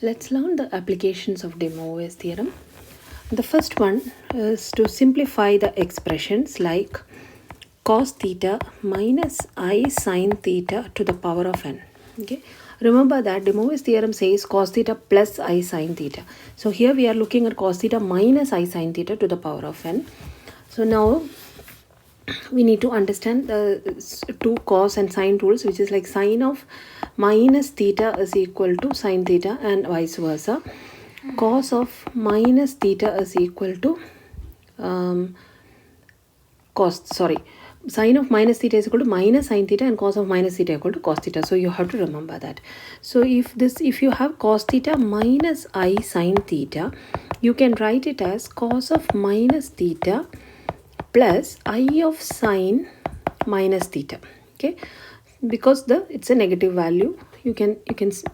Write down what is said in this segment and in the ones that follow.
Let's learn the applications of DeMoivre's theorem. The first one is to simplify the expressions like cos theta minus I sin theta to the power of n. Okay. Remember that DeMoivre's theorem says cos theta plus I sin theta. So here we are looking at cos theta minus I sin theta to the power of n. So now we need to understand the two cos and sine rules, which is like sine of minus theta is equal to sine theta and vice versa. Cos of minus theta is equal to sine of minus theta is equal to minus sine theta, and cos of minus theta equal to cos theta. So you have to remember that. So if you have cos theta minus I sine theta, you can write it as cos of minus theta plus I of sine minus theta. Okay, because it's a negative value, you can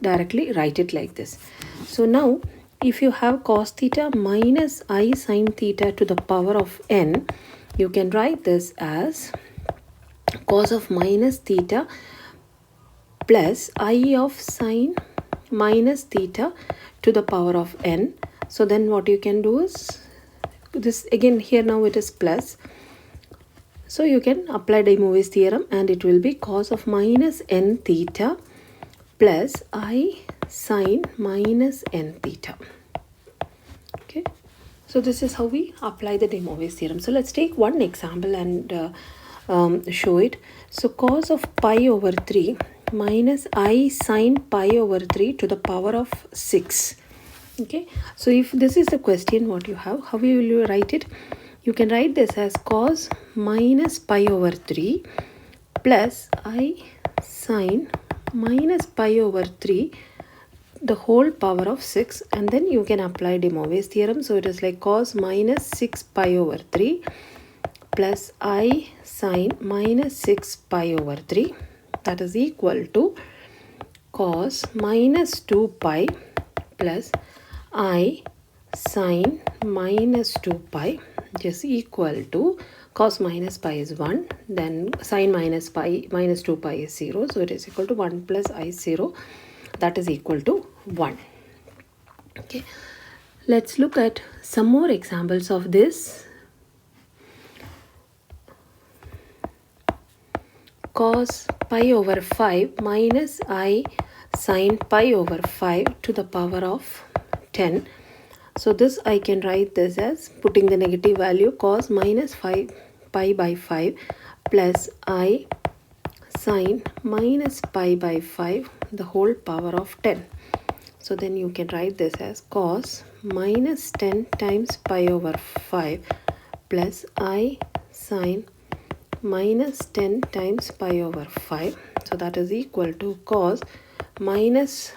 directly write it like this. So now if you have cos theta minus I sine theta to the power of n, you can write this as cos of minus theta plus I of sine minus theta to the power of n. So then what you can do is this again, here now it is plus, so you can apply DeMoivre's theorem and it will be cos of minus n theta plus I sine minus n theta. Okay, so this is how we apply the DeMoivre's theorem. So let's take one example and show it. So cos of pi over 3 minus I sine pi over 3 to the power of 6. Okay, so if this is the question what you have, how will you write it? You can write this as cos minus pi over 3 plus I sine minus pi over 3 the whole power of 6, and then you can apply DeMoivre's theorem. So it is like cos minus 6 pi over 3 plus I sine minus 6 pi over 3, that is equal to cos minus 2 pi plus I sine minus 2 pi, which is equal to cos minus pi is 1, then sine minus pi minus 2 pi is 0, so it is equal to 1 plus I 0, that is equal to 1. Okay, let's look at some more examples of this. Cos pi over 5 minus I sine pi over 5 to the power of 10. So this I can write this as putting the negative value cos minus 5 pi by 5 plus I sine minus pi by 5 the whole power of 10. So then you can write this as cos minus 10 times pi over 5 plus I sine minus 10 times pi over 5. So that is equal to cos minus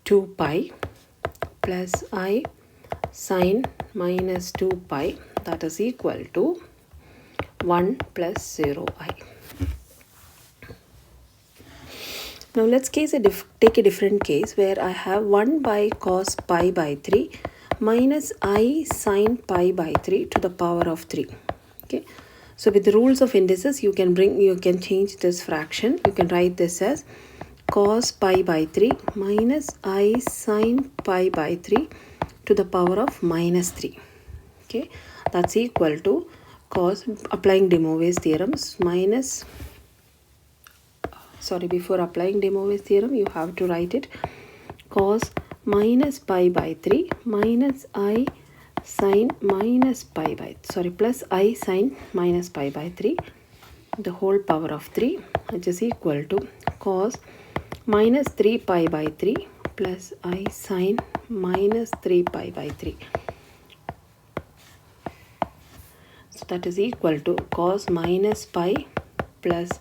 2 pi plus I sine minus 2 pi, that is equal to 1 plus 0i. Now let's take a different case where I have 1 by cos pi by 3 minus I sine pi by 3 to the power of 3. Okay, so with the rules of indices you can change this fraction. You can write this as cos pi by 3 minus I sine pi by 3 to the power of minus 3. Okay, that's equal to cos, applying DeMoivre's theorems, before applying DeMoivre's theorem you have to write it cos minus pi by 3 minus I sine minus pi by plus I sine minus pi by 3 the whole power of 3, which is equal to cos minus 3 pi by 3 plus I sine minus 3 pi by 3. So that is equal to cos minus pi plus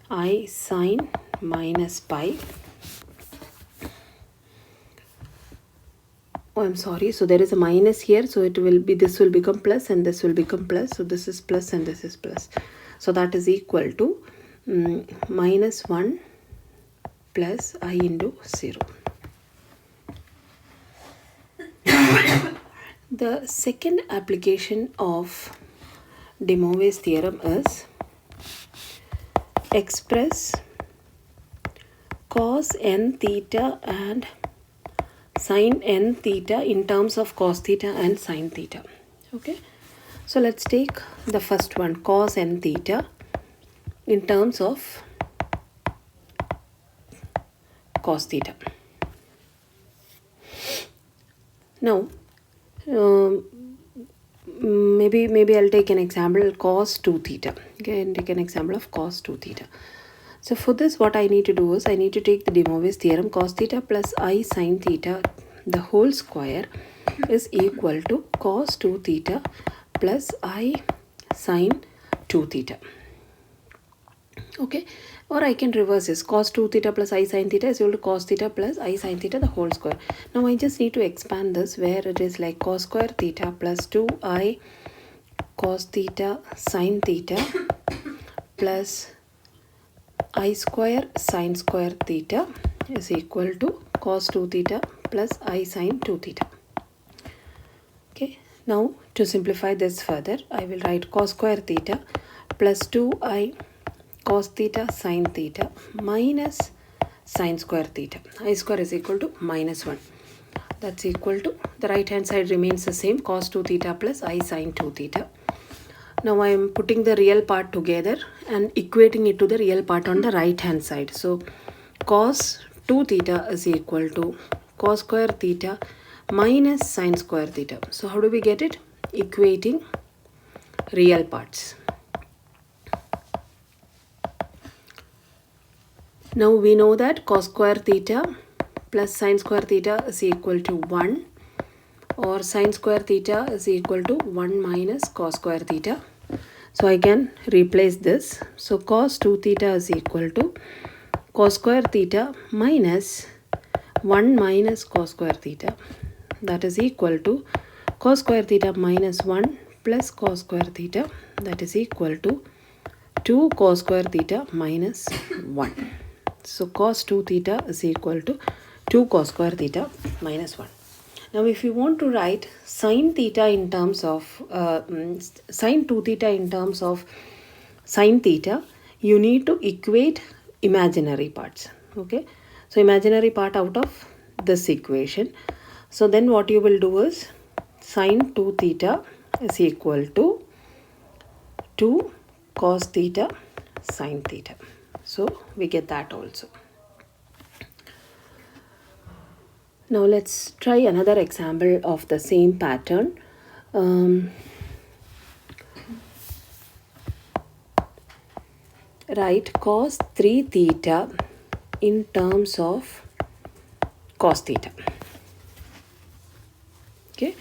I sine minus pi. Oh, I'm sorry. So there is a minus here. So it will be, this will become plus and this will become plus. So this is plus and this is plus. So that is equal to minus 1 plus I into 0. The second application of DeMoivre's theorem is express cos n theta and sin n theta in terms of cos theta and sin theta. Okay, so let's take the first one, cos n theta in terms of cos theta. Now maybe I'll take an example, cos 2 theta. Okay, and take an example of cos 2 theta. So for this, what I need to do is I need to take the DeMoivre's theorem, cos theta plus I sin theta the whole square is equal to cos 2 theta plus I sin 2 theta. Okay, or I can reverse this, cos 2 theta plus I sin theta is equal to cos theta plus I sin theta the whole square. Now I just need to expand this where it is like cos square theta plus 2I cos theta sin theta plus I square sin square theta is equal to cos 2 theta plus I sin 2 theta. Okay, now to simplify this further, I will write cos square theta plus 2I cos theta sin theta minus sin square theta. I square is equal to minus 1. That's equal to, the right hand side remains the same, cos 2 theta plus I sin 2 theta. Now I am putting the real part together and equating it to the real part on the right hand side. So cos 2 theta is equal to cos square theta minus sin square theta. So how do we get it? Equating real parts. Now we know that cos square theta plus sin square theta is equal to 1, or sin square theta is equal to 1 minus cos square theta. So I can replace this. So cos 2 theta is equal to cos square theta minus 1 minus cos square theta. That is equal to cos square theta minus 1 plus cos square theta. That is equal to 2 cos square theta minus 1. So cos 2 theta is equal to 2 cos square theta minus 1. Now if you want to write sin theta in terms of sin 2 theta in terms of sin theta, you need to equate imaginary parts. Okay, so imaginary part out of this equation. So then what you will do is sin 2 theta is equal to 2 cos theta sin theta. So we get that also. Now let's try another example of the same pattern. Write cos 3 theta in terms of cos theta. Okay,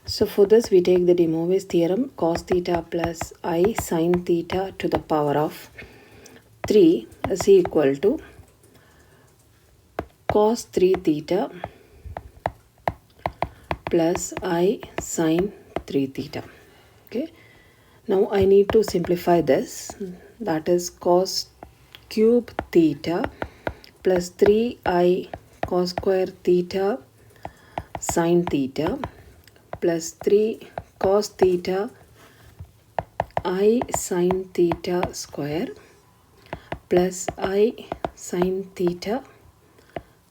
so for this we take the DeMoivre's theorem, cos theta plus I sin theta to the power of 3 is equal to cos 3 theta plus I sin 3 theta. Okay, now I need to simplify this. That is cos cube theta plus 3I cos square theta sin theta plus 3 cos theta I sin theta square plus I sin theta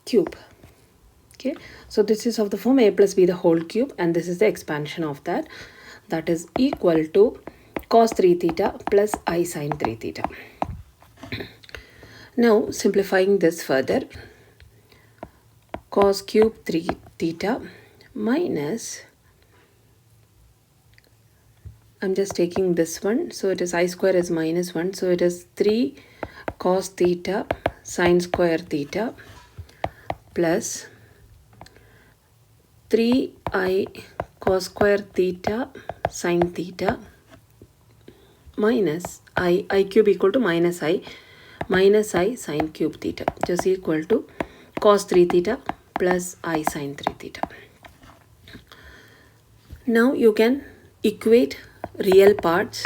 cube. Okay, so this is of the form a plus b the whole cube, and this is the expansion of that. That is equal to cos 3 theta plus I sin 3 theta. Now simplifying this further, cos cube 3 theta minus, I'm just taking this one, so it is I square is minus 1, so it is 3 cos theta sin square theta plus 3I cos square theta sin theta minus I cube equal to minus I sin cube theta, which is equal to cos 3 theta plus I sin 3 theta. Now you can equate real parts,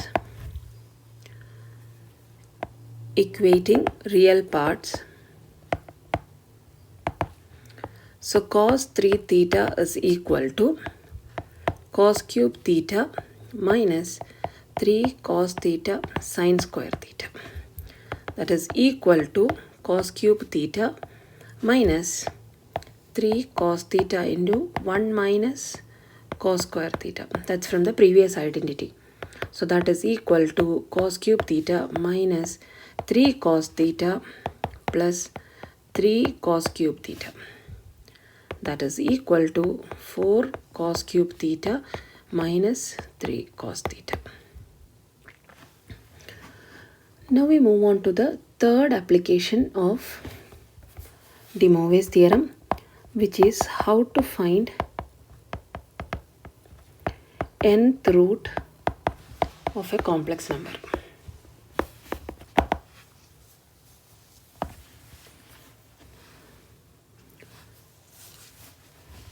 equating real parts. So cos 3 theta is equal to cos cube theta minus 3 cos theta sin square theta. That is equal to cos cube theta minus 3 cos theta into 1 minus cos square theta. That's from the previous identity. So that is equal to cos cube theta minus 3 cos theta plus 3 cos cube theta. That is equal to 4 cos cube theta minus 3 cos theta. Now we move on to the third application of DeMoivre's theorem, which is how to find nth root of a complex number.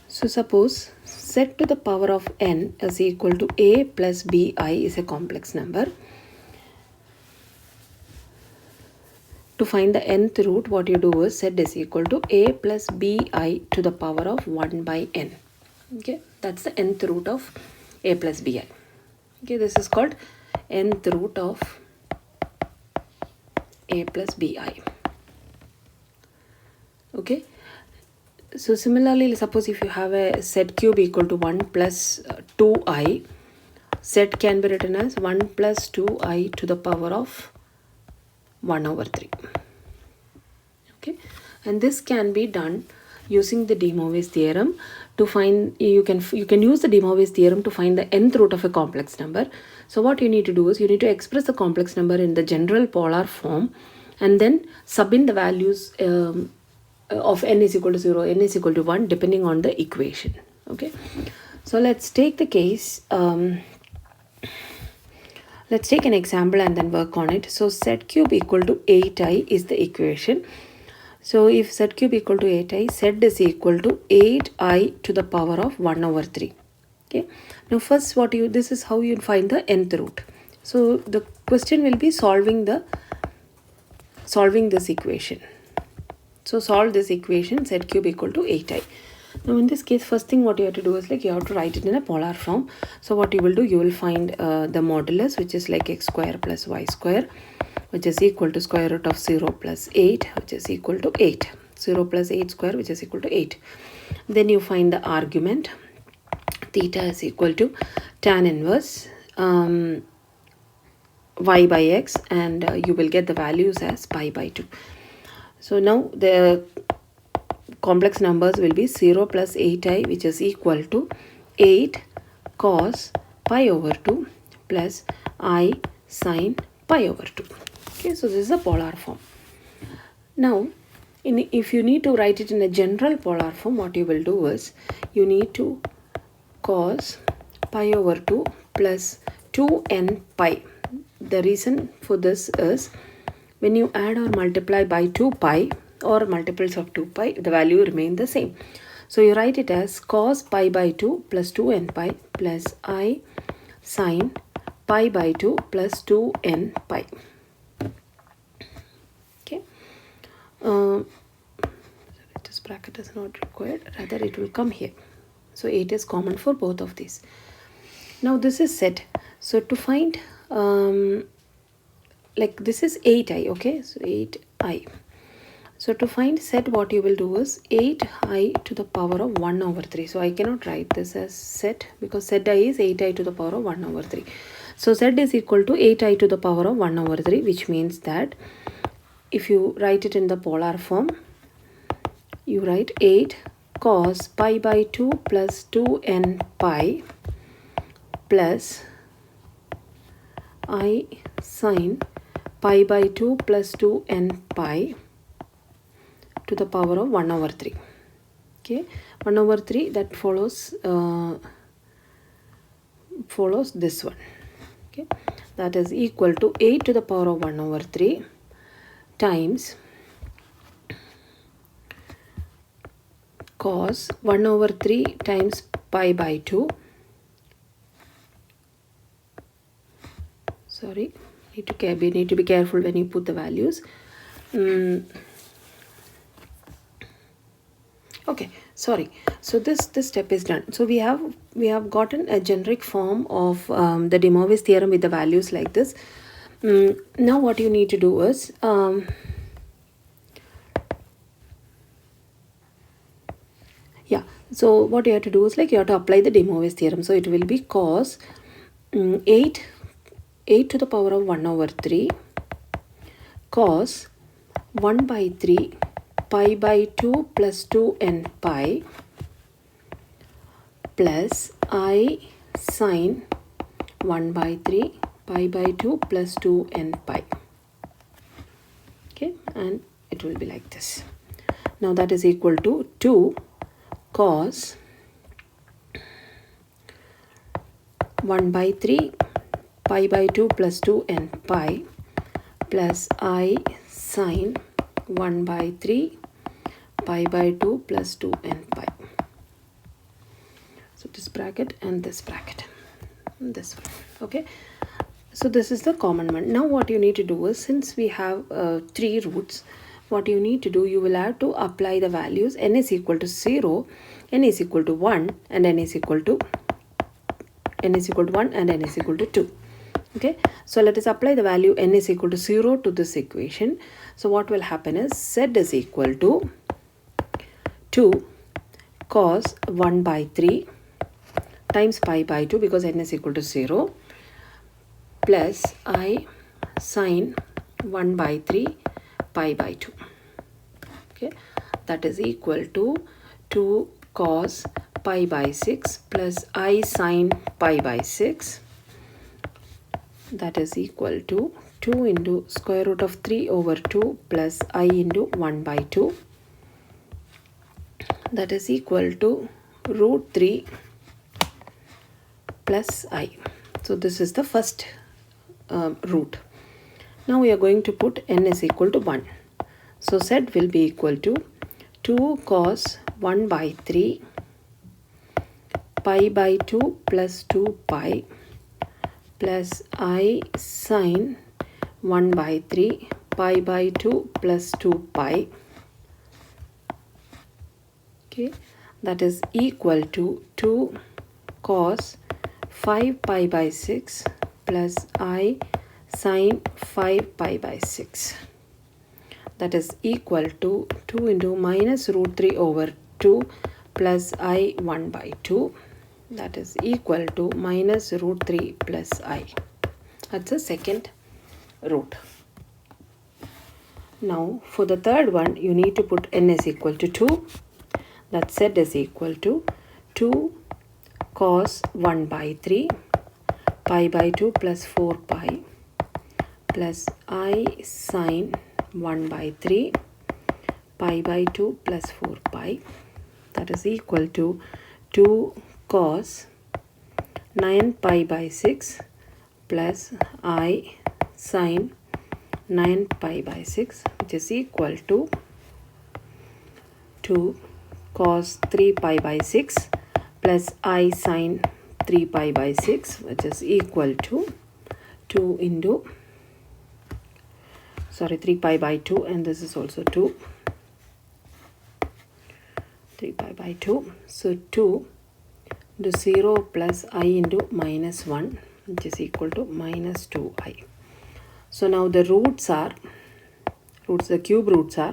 So suppose z to the power of n is equal to a plus bi is a complex number. To find the nth root, what you do is z is equal to a plus bi to the power of 1 by n. Okay, that's the nth root of a plus bi. Okay, this is called nth root of a plus bi. Okay, so similarly, suppose if you have a z cube equal to 1 plus 2i, z can be written as 1 plus 2i to the power of 1 over 3. Okay, and this can be done using the DeMoivre's theorem to find, you can use the DeMoivre's theorem to find the nth root of a complex number. So what you need to do is you need to express the complex number in the general polar form and then sub in the values of n is equal to 0, n is equal to 1 depending on the equation. Okay, so let's take the case, let's take an example and then work on it. So z cube equal to 8i is the equation. So if z cube equal to 8i, z is equal to 8i to the power of 1 over 3. Okay, now first this is how you find the nth root. So the question will be solving this equation. So solve this equation, z cube equal to 8i. Now in this case, first thing what you have to do is you have to write it in a polar form. So what you will do, you will find the modulus, which is like x square plus y square, which is equal to square root of 0 plus 8, which is equal to 8. 0 plus 8 square, which is equal to 8. Then you find the argument. Theta is equal to tan inverse y by x, and you will get the values as pi by 2. So now the complex numbers will be 0 plus 8i, which is equal to 8 cos pi over 2 plus I sin pi over 2. Okay, so this is a polar form. Now, if you need to write it in a general polar form, what you will do is you need to cos pi over 2 plus 2n pi. The reason for this is when you add or multiply by 2 pi or multiples of 2 pi, the value remain the same. So you write it as cos pi by 2 plus 2n pi plus I sin pi by 2 plus 2n pi. Okay. This bracket is not required, rather it will come here. So 8 is common for both of these. Now this is z. So to find this is 8i, okay, so 8i. So to find z, what you will do is 8i to the power of 1 over 3. So I cannot write this as z because zi is 8i to the power of 1 over 3. So z is equal to 8i to the power of 1 over 3, which means that if you write it in the polar form, you write 8 cos pi by 2 plus 2n pi plus I sin pi by 2 plus 2n pi to the power of 1 over 3. Okay, 1 over 3, that follows this one. Okay, that is equal to 8 to the power of 1 over 3 times cos 1 over 3 times pi by 2. Sorry, we need to be careful when you put the values. Okay, sorry. So this step is done. So we have gotten a generic form of the DeMoivre's theorem with the values like this. Now what you need to do is Yeah, so what you have to do is like you have to apply the DeMoivre's theorem. So it will be cos 8 to the power of 1 over 3 cos 1 by 3 pi by 2 plus 2n pi plus I sine 1 by 3 pi by 2 plus 2n pi. Okay, and it will be like this. Now that is equal to 2 cos 1 by 3 pi by 2 plus 2n pi plus I sine 1 by 3 pi by 2 plus 2n pi. So this bracket and this bracket, and this one. Okay, so this is the common one. Now what you need to do is, since we have 3 roots, what you need to do, you will have to apply the values. N is equal to 0, n is equal to 1, and n is equal to 1 and n is equal to 2. Okay, so let us apply the value n is equal to 0 to this equation. So what will happen is z is equal to 2 cos 1 by 3 times pi by 2, because n is equal to 0, plus I sine 1 by 3 pi by 2. Okay, that is equal to 2 cos pi by 6 plus I sine pi by 6. That is equal to 2 into square root of 3 over 2 plus I into 1 by 2. That is equal to root 3 plus I. So this is the first root. Now we are going to put n is equal to 1. So z will be equal to 2 cos 1 by 3 pi by 2 plus 2 pi plus I sine 1 by 3 pi by 2 plus 2 pi. Okay, that is equal to 2 cos 5 pi by 6 plus I sine 5 pi by 6. That is equal to 2 into minus root 3 over 2 plus I 1 by 2. That is equal to minus root 3 plus I. That's the second root. Now for the third one, you need to put n is equal to 2. That z is equal to 2 cos 1 by 3 pi by 2 plus 4 pi plus I sine 1 by 3 pi by 2 plus 4 pi. That is equal to 2 cos 9 pi by 6 plus I sine 9 pi by 6, which is equal to 2 cos 3 pi by 6 plus I sine 3 pi by 6, which is equal to 2 into 3 pi by 2, and this is also 2, 3 pi by 2. So 2 into 0 plus I into minus 1, which is equal to minus 2i. So now the the cube roots are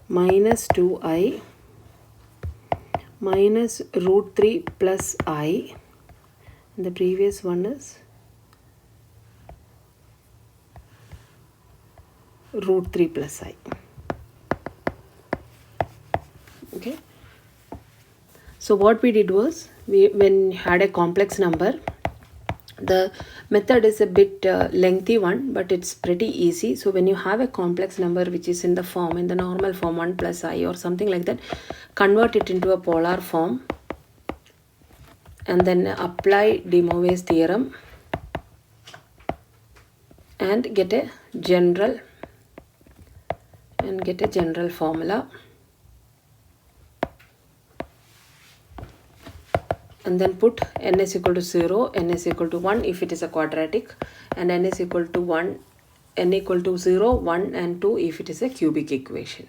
minus 2i minus root 3 plus I, and the previous one is root 3 plus I. Okay, so what we did was, when we had a complex number, the method is a bit lengthy one, but it's pretty easy. So when you have a complex number which is in the normal form 1 plus I or something like that, convert it into a polar form and then apply DeMoivre's theorem and get a general formula, and then put n is equal to 0, n is equal to 1 if it is a quadratic, and n is equal to 1, n equal to 0, 1 and 2 if it is a cubic equation.